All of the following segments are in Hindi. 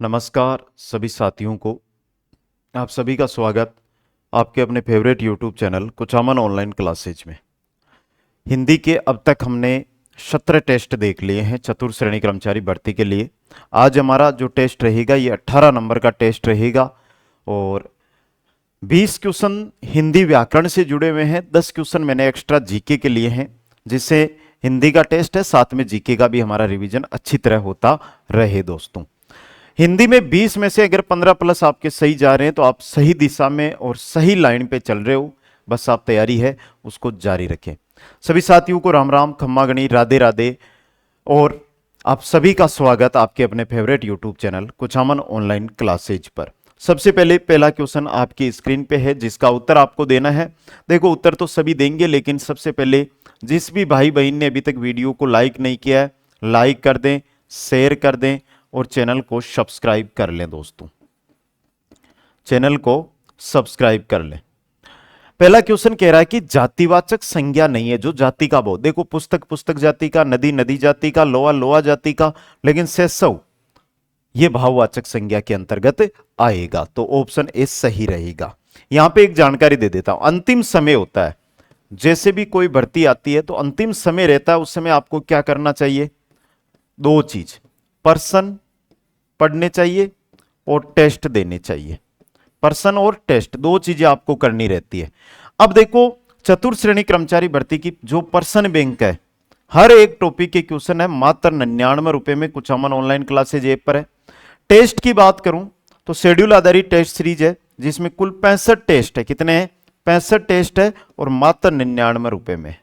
नमस्कार सभी साथियों को। आप सभी का स्वागत आपके अपने favourite YouTube channel Kuchaman online classes में। हिंदी के अब तक हमने 17 टेस्ट देख लिए हैं चतुर्थ श्रेणी कर्मचारी भर्ती के लिए। आज हमारा जो टेस्ट रहेगा ये 18 नंबर का टेस्ट रहेगा और 20 क्वेश्चन हिंदी व्याकरण से जुड़े हुए हैं। 10 क्वेश्चन मैंने एक्स्ट्रा जीके के लिए हैं, जिससे हिंदी का टेस्ट है, साथ में जीके का भी हमारा रिवीजन अच्छी तरह होता रहे दोस्तों। हिंदी में 20 में से अगर 15 प्लस आपके सही जा रहे हैं तो आप सही दिशा में और सही लाइन पे चल रहे हो। बस आप तैयारी है उसको जारी रखें। सभी साथियों को राम राम, खम्मा गणी, राधे राधे और आप सभी का स्वागत आपके अपने favourite YouTube channel Kuchaman online classes पर। सबसे पहले पहला क्वेश्चन आपकी स्क्रीन पे है जिसका उत्तर आपको देना है। देखो उत्तर तो सभी देंगे, लेकिन सबसे पहले जिस भी भाई बहन ने अभी तक वीडियो को लाइक नहीं किया है, लाइक कर दें, शेयर कर दें और चैनल को सब्सक्राइब कर लें दोस्तों। चैनल को सब्सक्राइब कर लें। पहला क्वेश्चन कह रहा है कि जातिवाचक संज्ञा नहीं है जो जाति का भाव। देखो पुस्तक पुस्तक जाति का, नदी नदी जाति का, लोहा लोहा जाति का, लेकिन सेसव ये भाववाचक संज्ञा के अंतर्गत आएगा, तो ऑप्शन ए सही रहेगा। यहां पे एक जानकारी दे देता हूं, अंतिम समय होता है, जैसे भी कोई भर्ती आती है तो अंतिम समय रहता है, उस समय आपको क्या करना चाहिए? दो चीज, पर्सन पढ़ने चाहिए और टेस्ट देने चाहिए। पर्सन और टेस्ट दो चीजें आपको करनी रहती है। अब देखो चतुर्थ श्रेणी कर्मचारी भर्ती की जो पर्सन बैंक है, हर एक टॉपिक के क्वेश्चन है मात्र 99 रुपए में कुचामन ऑनलाइन क्लासेज ऐप पर है। टेस्ट की बात करूं तो शेड्यूल आधारित टेस्ट सीरीज है जिसमें कुल 65 टेस्ट है। कितने हैं? 65 टेस्ट है और मात्र 99 रुपए में।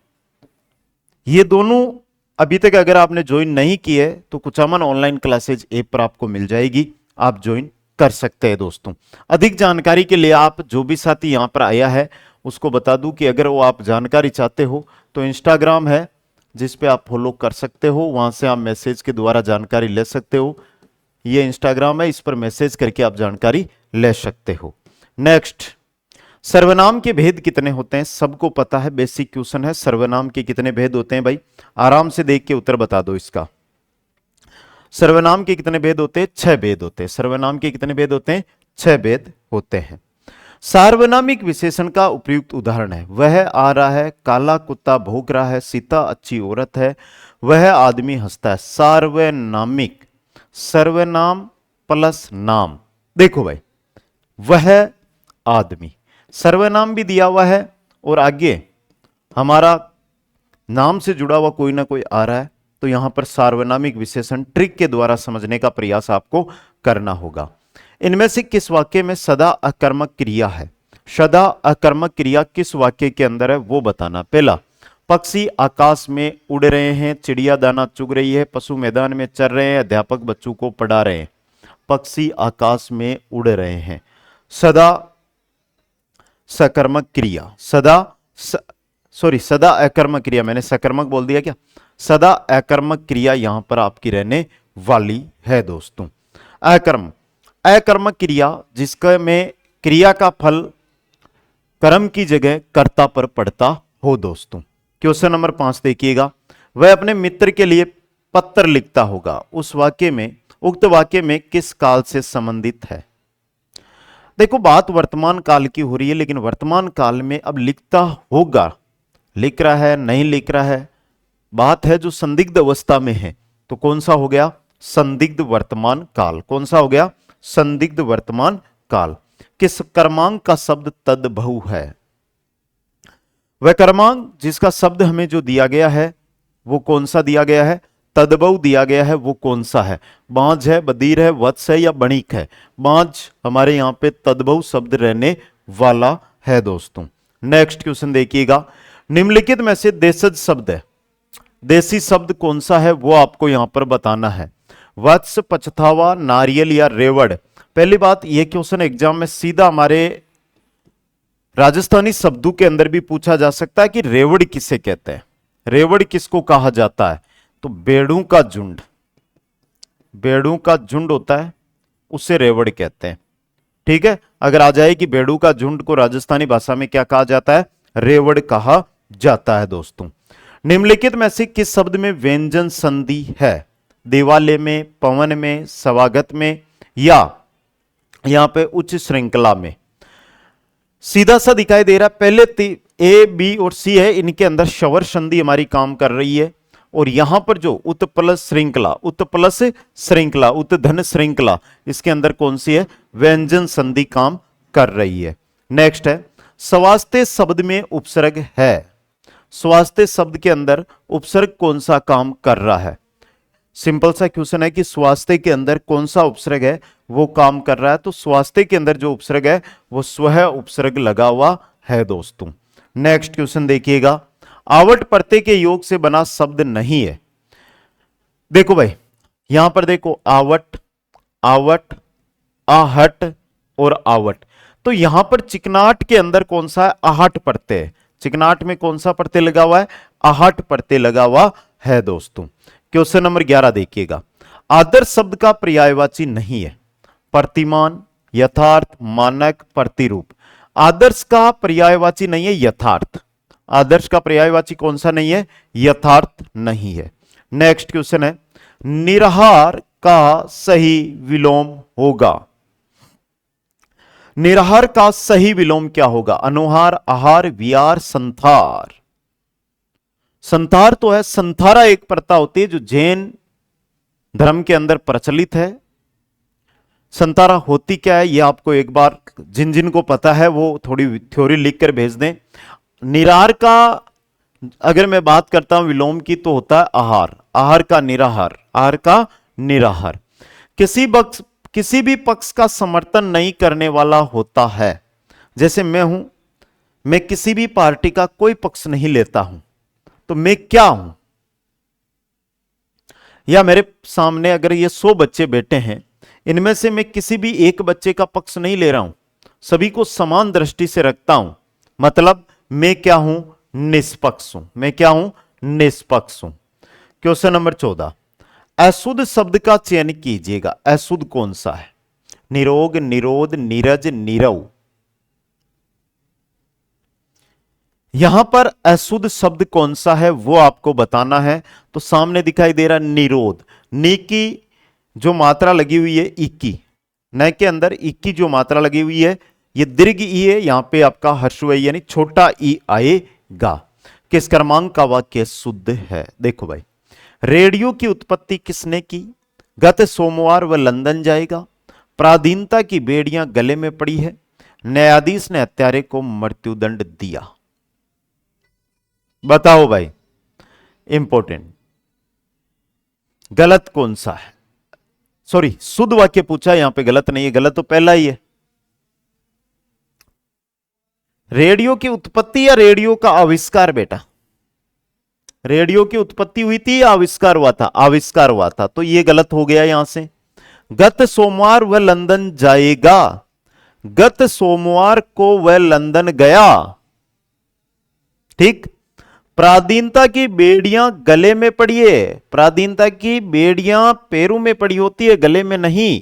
ये दोनों अभी तक अगर आपने ज्वाइन नहीं की है तो कुचामन ऑनलाइन क्लासेज ऐप पर आपको मिल जाएगी, आप ज्वाइन कर सकते हैं दोस्तों। अधिक जानकारी के लिए आप जो भी साथी यहां पर आया है उसको बता दूं कि अगर वो आप जानकारी चाहते हो तो इंस्टाग्राम है जिस पे आप फॉलो कर सकते हो, वहां से आप मैसेज के द्वारा जानकारी ले सकते हो। ये इंस्टाग्राम है, इस पर मैसेज करके आप जानकारी ले सकते हो। नेक्स्ट, सर्वनाम के भेद कितने होते हैं? सबको पता है, बेसिक क्वेश्चन है। सर्वनाम के कितने भेद होते हैं भाई? आराम से देख के उत्तर बता दो इसका। सर्वनाम के कितने भेद होते हैं? 6 भेद होते हैं। सर्वनाम के कितने भेद होते हैं? 6 भेद होते हैं। सार्वनामिक विशेषण का उपयुक्त उदाहरण है वह आ रहा है, काला कुत्ता भौंक रहा है, सीता अच्छी औरत है, वह आदमी हंसता है। सार्वनामिक, सर्वनाम प्लस नाम। देखो भाई, वह आदमी, सर्वनाम भी दिया हुआ है और आगे हमारा नाम से जुड़ा हुआ कोई ना कोई आ रहा है, तो यहां पर सार्वनामिक विशेषण ट्रिक के द्वारा समझने का प्रयास आपको करना होगा। इनमें से किस वाक्य में सदा अकर्मक क्रिया है? सदा अकर्मक क्रिया किस वाक्य के अंदर है वो बताना। पहला, पक्षी आकाश में उड़ रहे हैं, चिड़िया दाना चुग रही है, पशु मैदान में चर रहे हैं, अध्यापक बच्चों को पढ़ा रहे हैं। पक्षी आकाश में उड़ रहे हैं, सदा सकर्मक क्रिया, सदा अकर्मक क्रिया, मैंने सकर्मक बोल दिया क्या? सदा अकर्मक क्रिया यहां पर आपकी रहने वाली है दोस्तों। अकर्मक क्रिया जिसका में क्रिया का फल कर्म की जगह कर्ता पर पड़ता हो दोस्तों। क्वेश्चन नंबर 5 देखिएगा, वह अपने मित्र के लिए पत्र लिखता होगा, उस वाक्य में, उक्त वाक्य में किस काल से संबंधित है? देखो बात वर्तमान काल की हो रही है, लेकिन वर्तमान काल में अब लिखता होगा, लिख रहा है नहीं लिख रहा है, बात है जो संदिग्ध अवस्था में है, तो कौन सा हो गया? संदिग्ध वर्तमान काल। कौन सा हो गया? संदिग्ध वर्तमान काल। किस कर्मांक का शब्द तद्भव है? वह कर्मांक जिसका शब्द हमें जो दिया गया है वो कौन सा दिया गया है? तद्भव दिया गया है, वो कौन सा है? बांझ है, बदीर है, वत्स है या बणिक है? बांझ हमारे यहां पे तद्भव शब्द रहने वाला है दोस्तों। नेक्स्ट क्वेश्चन देखिएगा, निम्नलिखित में से देशज शब्द है, देसी शब्द कौन सा है वो आपको यहां पर बताना है। वत्स, पछतावा, नारियल या रेवड़? पहली बात, यह क्वेश्चन एग्जाम में सीधा हमारे राजस्थानी शब्दों के अंदर भी पूछा जा सकता है कि रेवड़ किसे कहते हैं, रेवड़ किसको कहा जाता है? तो बेड़ों का झुंड, बेड़ों का झुंड होता है उसे रेवड़ कहते हैं। ठीक है, अगर आ जाए कि बेड़ों का झुंड को राजस्थानी भाषा में क्या कहा जाता है? रेवड़ कहा जाता है दोस्तों। निम्नलिखित में से किस शब्द में व्यंजन संधि है? दिवाले में, पवन में, स्वागत में या यहां पे उच्च श्रृंखला में। सीधा सा दिखाई दे रहा है, पहले ए बी और सी है, इनके अंदर शवर संधि हमारी काम कर रही है, और यहां पर जो उत प्लस श्रृंखला, उत प्लस श्रृंखला, उत धन श्रृंखला, इसके अंदर कौन सी है, व्यंजन संधि काम कर रही है। नेक्स्ट है स्वास्थ्य शब्द में उपसर्ग है। स्वास्थ्य शब्द के अंदर उपसर्ग कौन सा काम कर रहा है? सिंपल सा क्वेश्चन है कि स्वास्थ्य के अंदर कौन सा उपसर्ग है वो काम कर रहा है। तो स्वास्थ्य के अंदर जो उपसर्ग है वो स्वह उपसर्ग लगा हुआ है दोस्तों। नेक्स्ट क्वेश्चन देखिएगा, आवट प्रत्यय के योग से बना शब्द नहीं है। देखो भाई यहां पर देखो, आवट, आवट, आहट और आवट, तो यहां पर चिकनाट के अंदर कौन सा है, आहट प्रत्यय है। चिकनाट में कौन सा प्रत्यय लगा हुआ है, आहट प्रत्यय लगा हुआ है दोस्तों। क्वेश्चन नंबर 11 देखिएगा, आदर्श शब्द का पर्यायवाची नहीं है। प्रतिमान, यथार्थ, मानक, प्रतिरूप। आदर्श का पर्यायवाची नहीं है यथार्थ। आदर्श का पर्यायवाची कौन सा नहीं है, यथार्थ नहीं है। नेक्स्ट क्वेश्चन है, निराहार का सही विलोम होगा। निराहार का सही विलोम क्या होगा, अनुहार, आहार, विहार, संथार। संथार तो है, संथारा एक प्रथा होती है जो जैन धर्म के अंदर प्रचलित है। संथारा होती क्या है ये आपको एक बार, जिन जिन को पता है वो थोड़ी थ्योरी लिख कर भेज दें। निराहार का अगर मैं बात करता हूं विलोम की तो होता है आहार, आहार का निराहार, आहार का निराहार। किसी भी पक्ष का समर्थन नहीं करने वाला होता है। जैसे मैं हूं, मैं किसी भी पार्टी का कोई पक्ष नहीं लेता हूं, तो मैं क्या हूं? या मेरे सामने अगर ये 100 बच्चे बैठे हैं, इनमें से मैं किसी भी एक बच्चे का पक्ष नहीं ले रहा हूं, सभी को समान दृष्टि से रखता हूं, मतलब मैं क्या हूं, निष्पक्ष हूं। मैं क्या हूं, निष्पक्ष हूं। क्वेश्चन नंबर 14, अशुद्ध शब्द का चयन कीजिएगा। अशुद्ध कौन सा है, निरोग, निरोध, नीरज, नीरव। यहां पर अशुद्ध शब्द कौन सा है वो आपको बताना है। तो सामने दिखाई दे रहा निरोध, नी की जो मात्रा लगी हुई है इक्की, न के अंदर इक्की जो मात्रा लगी हुई है ये दीर्घ ई है, यहां पे आपका हर्षु है यानी छोटा ई आएगा। किस क्रमांक का वाक्य शुद्ध है? देखो भाई, रेडियो की उत्पत्ति किसने की? गत सोमवार वह लंदन जाएगा। पराधीनता की बेड़ियां गले में पड़ी है। न्यायाधीश ने हत्यारे को मृत्युदंड दिया। बताओ भाई, इंपॉर्टेंट, गलत कौन सा है? सॉरी, शुद्ध वाक्य पूछा, यहां पे गलत नहीं है, गलत तो पहला ही है। रेडियो की उत्पत्ति या रेडियो का आविष्कार? बेटा रेडियो की उत्पत्ति हुई थी या आविष्कार हुआ था? आविष्कार हुआ था, तो यह गलत हो गया यहां से। गत सोमवार वह लंदन जाएगा, गत सोमवार को वह लंदन गया। ठीक। पराधीनता की बेड़ियां गले में पड़ी है, पराधीनता की बेड़ियां पैरों में पड़ी होती है, गले में नहीं।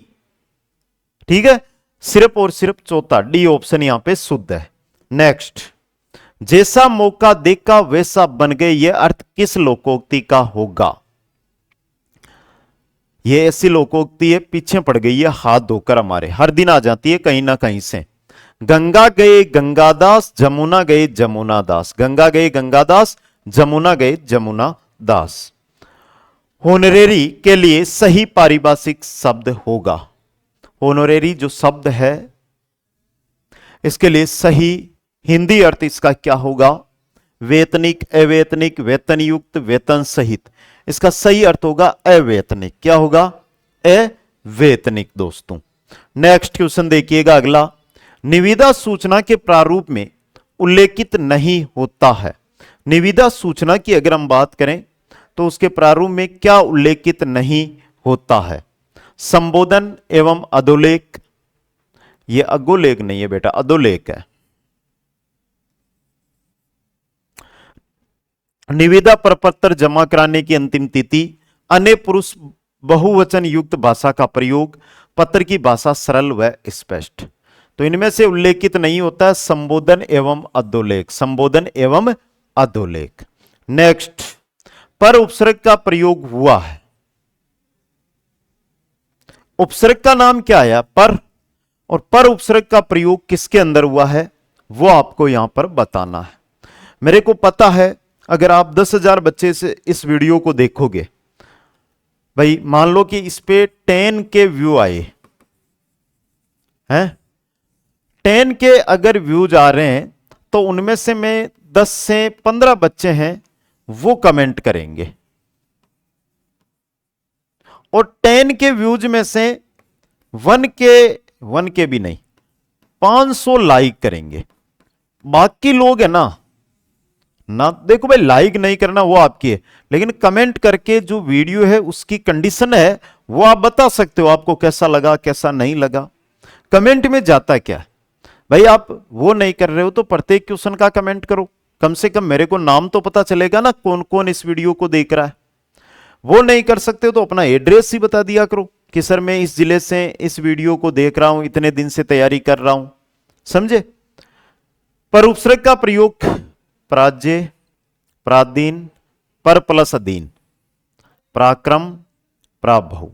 ठीक है, सिर्फ और सिर्फ चौथा डी ऑप्शन यहां पे शुद्ध है। नेक्स्ट, जैसा मौका देखा वैसा बन गए, यह अर्थ किस लोकोक्ति का होगा? यह ऐसी लोकोक्ति है, पीछे पड़ गई है, हाथ धोकर हमारे हर दिन आ जाती है कहीं ना कहीं से। गंगा गए गंगादास, जमुना गए जमुना दास। गंगा गए गंगादास, जमुना गए जमुना दास। होनरेरी के लिए सही पारिभाषिक शब्द होगा। होनरेरी जो शब्द है इसके लिए सही हिंदी अर्थ इसका क्या होगा? वेतनिक, अवेतनिक, वेतन युक्त, वेतन सहित। इसका सही अर्थ होगा अवेतनिक। क्या होगा? अवेतनिक दोस्तों। नेक्स्ट क्वेश्चन देखिएगा अगला, निविदा सूचना के प्रारूप में उल्लेखित नहीं होता है। निविदा सूचना की अगर हम बात करें तो उसके प्रारूप में क्या उल्लेखित नहीं होता है? संबोधन एवं अधोलेख। यह अगोलेख नहीं है बेटा, अधोलेख है। निविदा प्रपत्र जमा कराने की अंतिम तिथि, अन्य पुरुष बहुवचन युक्त भाषा का प्रयोग, पत्र की भाषा सरल व स्पष्ट। तो इनमें से उल्लेखित नहीं होता संबोधन एवं अधोलेख, संबोधन एवं अधोलेख। नेक्स्ट, पर उपसर्ग का प्रयोग हुआ है। उपसर्ग का नाम क्या आया? पर। और पर उपसर्ग का प्रयोग किसके अंदर हुआ है वो आपको यहां पर बताना है। मेरे को पता है अगर आप 10,000 बच्चे से इस वीडियो को देखोगे, भाई मान लो कि इस पे 10 के व्यू आए हैं, 10 के अगर व्यूज आ रहे हैं तो उनमें से मैं 10 से 15 बच्चे हैं वो कमेंट करेंगे, और 10 के व्यूज में से 1 के भी नहीं 500 लाइक करेंगे। बाकी लोग है ना देखो भाई, लाइक नहीं करना वो आपकी है, लेकिन कमेंट करके जो वीडियो है उसकी कंडीशन है वो आप बता सकते हो, आपको कैसा लगा कैसा नहीं लगा। कमेंट में जाता क्या है भाई, आप वो नहीं कर रहे हो तो प्रत्येक क्वेश्चन का कमेंट करो, कम से कम मेरे को नाम तो पता चलेगा ना कौन कौन इस वीडियो को देख रहा है। वो नहीं कर सकते हो तो अपना एड्रेस ही बता दिया करो कि सर मैं इस जिले से इस वीडियो को देख रहा हूं, इतने दिन से तैयारी कर रहा हूं, समझे। पर उपसर्ग का प्रयोग प्राज्य, प्रादीन, पर प्लस अधीन, पराक्रम, प्राभव।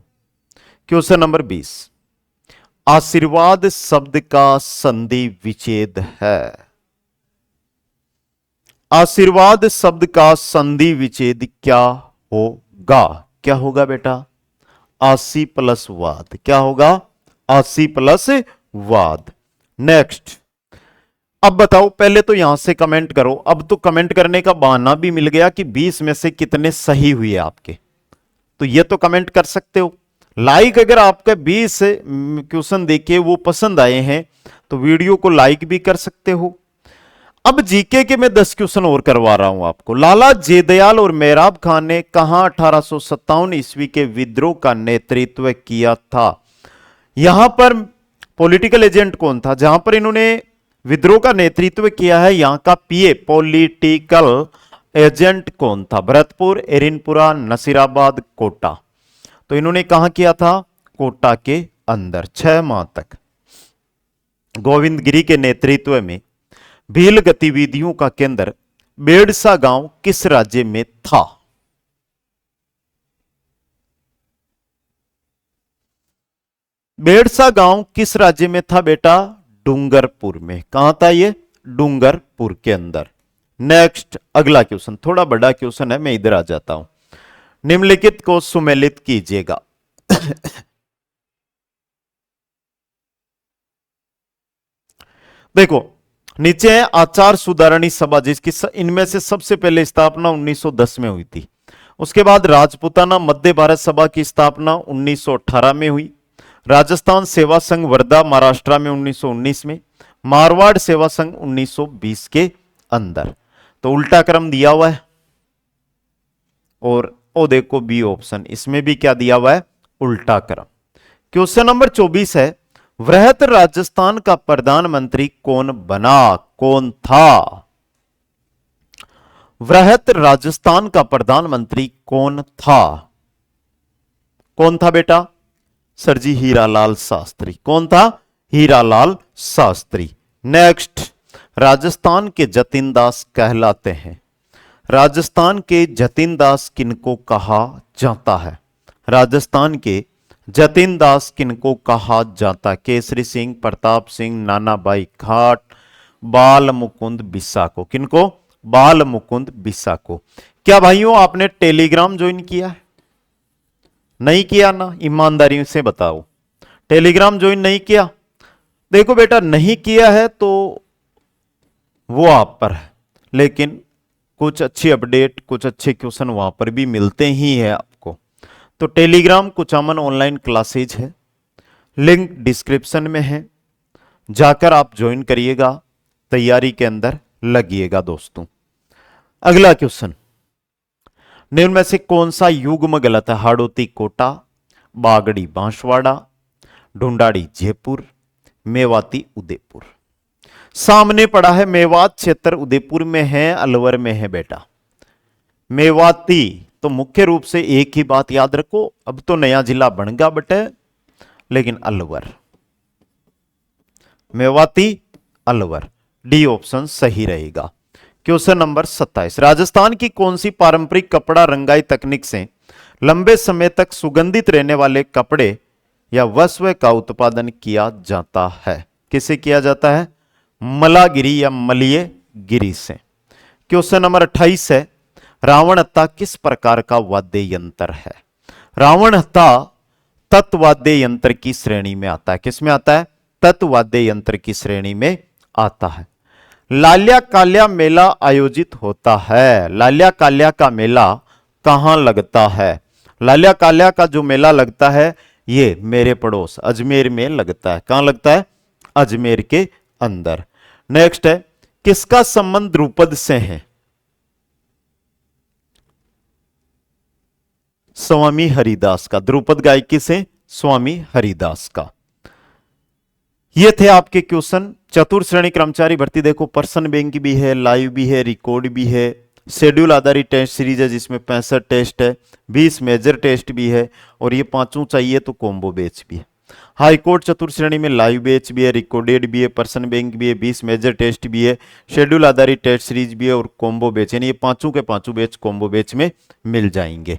क्वेश्चन नंबर 20, आशीर्वाद शब्द का संधि विच्छेद है। आशीर्वाद शब्द का संधि विच्छेद क्या होगा? क्या होगा बेटा? आशी प्लस वाद। क्या होगा? आशी प्लस वाद। नेक्स्ट, अब बताओ, पहले तो यहां से कमेंट करो। अब तो कमेंट करने का बहाना भी मिल गया कि 20 में से कितने सही हुए आपके, तो ये तो कमेंट कर सकते हो। लाइक अगर आपका 20 क्वेश्चन देखे वो पसंद आए हैं तो वीडियो को लाइक भी कर सकते हो। अब जीके के मैं 10 क्वेश्चन और करवा रहा हूं आपको। लाला जयदयाल और मेहराब खान ने कहां 1857 ईस्वी के विद्रोह का नेतृत्व किया था? यहां पर पॉलिटिकल एजेंट कौन था जहां पर इन्होंने विद्रोह का नेतृत्व किया है? यहां का पीए पॉलिटिकल एजेंट कौन था? भरतपुर, एरिनपुरा, नसीराबाद, कोटा। तो इन्होंने कहां किया था? कोटा के अंदर 6 माह तक। गोविंद गिरी के नेतृत्व में भील गतिविधियों का केंद्र बेड़सा गांव किस राज्य में था? बेड़सा गांव किस राज्य में था बेटा? डूंगरपुर में। कहां था ये? डूंगरपुर के अंदर। नेक्स्ट, अगला क्वेश्चन थोड़ा बड़ा क्वेश्चन है, मैं इधर आ जाता हूं। निम्नलिखित को सुमेलित कीजिएगा। देखो नीचे है आचार सुधारणी सभा, जिसकी इनमें से सबसे पहले स्थापना 1910 में हुई थी। उसके बाद राजपूताना मध्य भारत सभा की स्थापना 1918 में हुई। राजस्थान सेवा संघ वर्धा महाराष्ट्र में 1919 में। मारवाड़ सेवा संघ 1920 के अंदर। तो उल्टा क्रम दिया हुआ है, और ओ देखो बी ऑप्शन, इसमें भी क्या दिया हुआ है? उल्टा क्रम। क्वेश्चन नंबर 24 है, वृहत राजस्थान का प्रधानमंत्री कौन बना? कौन था? वृहत राजस्थान का प्रधानमंत्री कौन था? कौन था बेटा? सर जी हीरालाल शास्त्री। कौन था? हीरालाल शास्त्री। नेक्स्ट, राजस्थान के जतिन दास कहलाते हैं। राजस्थान के जतिन दास किनको कहा जाता है? राजस्थान के जतिन दास किनको कहा जाता? केसरी सिंह, प्रताप सिंह, नाना भाई खाट, बाल मुकुंद बिस्सा को। किनको? बाल मुकुंद बिस्सा को। क्या भाइयों आपने टेलीग्राम ज्वाइन किया है? नहीं किया ना? ईमानदारी से बताओ, टेलीग्राम ज्वाइन नहीं किया? देखो बेटा, नहीं किया है तो वो आप पर है, लेकिन कुछ अच्छी अपडेट, कुछ अच्छे क्वेश्चन वहां पर भी मिलते ही है आपको। तो टेलीग्राम कुचामन ऑनलाइन क्लासेज है, लिंक डिस्क्रिप्शन में है, जाकर आप ज्वाइन करिएगा, तैयारी के अंदर लगिएगा दोस्तों। अगला क्वेश्चन, निम्न में से कौन सा युग्म गलत है? हाड़ौती कोटा, बागड़ी बांसवाड़ा, ढूंढाड़ी जयपुर, मेवाती उदयपुर। सामने पड़ा है मेवात क्षेत्र उदयपुर में है, अलवर में है बेटा। मेवाती तो मुख्य रूप से एक ही बात याद रखो, अब तो नया जिला बन गया बटे, लेकिन अलवर, मेवाती अलवर, डी ऑप्शन सही रहेगा। क्वेश्चन नंबर 27, राजस्थान की कौन सी पारंपरिक कपड़ा रंगाई तकनीक से लंबे समय तक सुगंधित रहने वाले कपड़े या वस्व का उत्पादन किया जाता है? किसे किया जाता है? मलागिरी या मलय गिरी से। क्वेश्चन नंबर 28 है, रावण हत्था किस प्रकार का वाद्य यंत्र है? रावण हत्था तत्वाद्य यंत्र की श्रेणी में आता है। किसमें आता है? तत्वाद्य यंत्र की श्रेणी में आता है। लाल्या काल्या मेला आयोजित होता है। लाल्या काल्या का मेला कहां लगता है? लाल्या काल्या का जो मेला लगता है ये मेरे पड़ोस अजमेर में लगता है। कहां लगता है? अजमेर के अंदर। नेक्स्ट है, किसका संबंध द्रुपद से है? स्वामी हरिदास का। द्रुपद गायकी से स्वामी हरिदास का। ये थे आपके क्वेश्चन। चतुर्थ श्रेणी कर्मचारी भर्ती देखो, पर्सन बैंक भी है, लाइव भी है, रिकॉर्ड भी है, शेड्यूल आधारित टेस्ट सीरीज है जिसमें 65 टेस्ट है, 20 मेजर टेस्ट भी है, और ये पांचों चाहिए तो कॉम्बो बैच भी है। हाईकोर्ट चतुर्थ श्रेणी में लाइव बैच भी है, रिकॉर्डेड भी है, पर्सन बैंक भी है, 20 मेजर टेस्ट भी है, शेड्यूल आधारित टेस्ट सीरीज भी है और कॉम्बो बैच, यानी ये पांचों के पांचों बैच कॉम्बो बैच में मिल जाएंगे।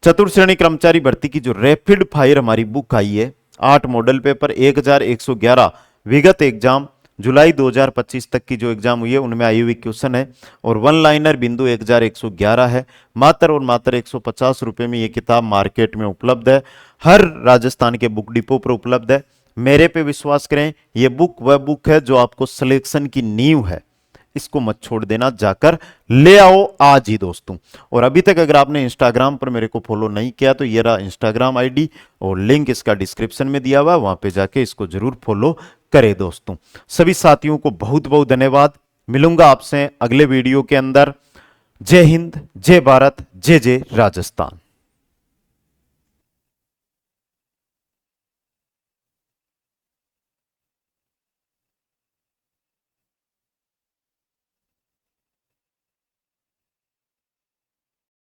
चतुर्थ श्रेणी कर्मचारी भर्ती की जो रैपिड फायर हमारी बुक आई है, 8 मॉडल पेपर, 1111 विगत एग्जाम जुलाई 2025 तक की जो एग्जाम हुई है उनमें आई हुई क्वेश्चन है, और वन लाइनर बिंदु 1111 है। मात्र और मात्र 150 रुपए में ये किताब मार्केट में उपलब्ध है, हर राजस्थान के बुक डिपो पर उपलब्ध है। मेरे पे विश्वास करें, ये बुक वह बुक है जो आपको सिलेक्शन की नींव है, इसको मत छोड़ देना, जाकर ले आओ आज ही दोस्तों। और अभी तक अगर आपने इंस्टाग्राम पर मेरे को फॉलो नहीं किया तो ये रहा इंस्टाग्राम आईडी, और लिंक इसका डिस्क्रिप्शन में दिया हुआ है, वहां पे जाके इसको जरूर फॉलो करें दोस्तों। सभी साथियों को बहुत बहुत धन्यवाद। मिलूंगा आपसे अगले वीडियो के अंदर। जय हिंद, जय भारत, जय जय राजस्थान।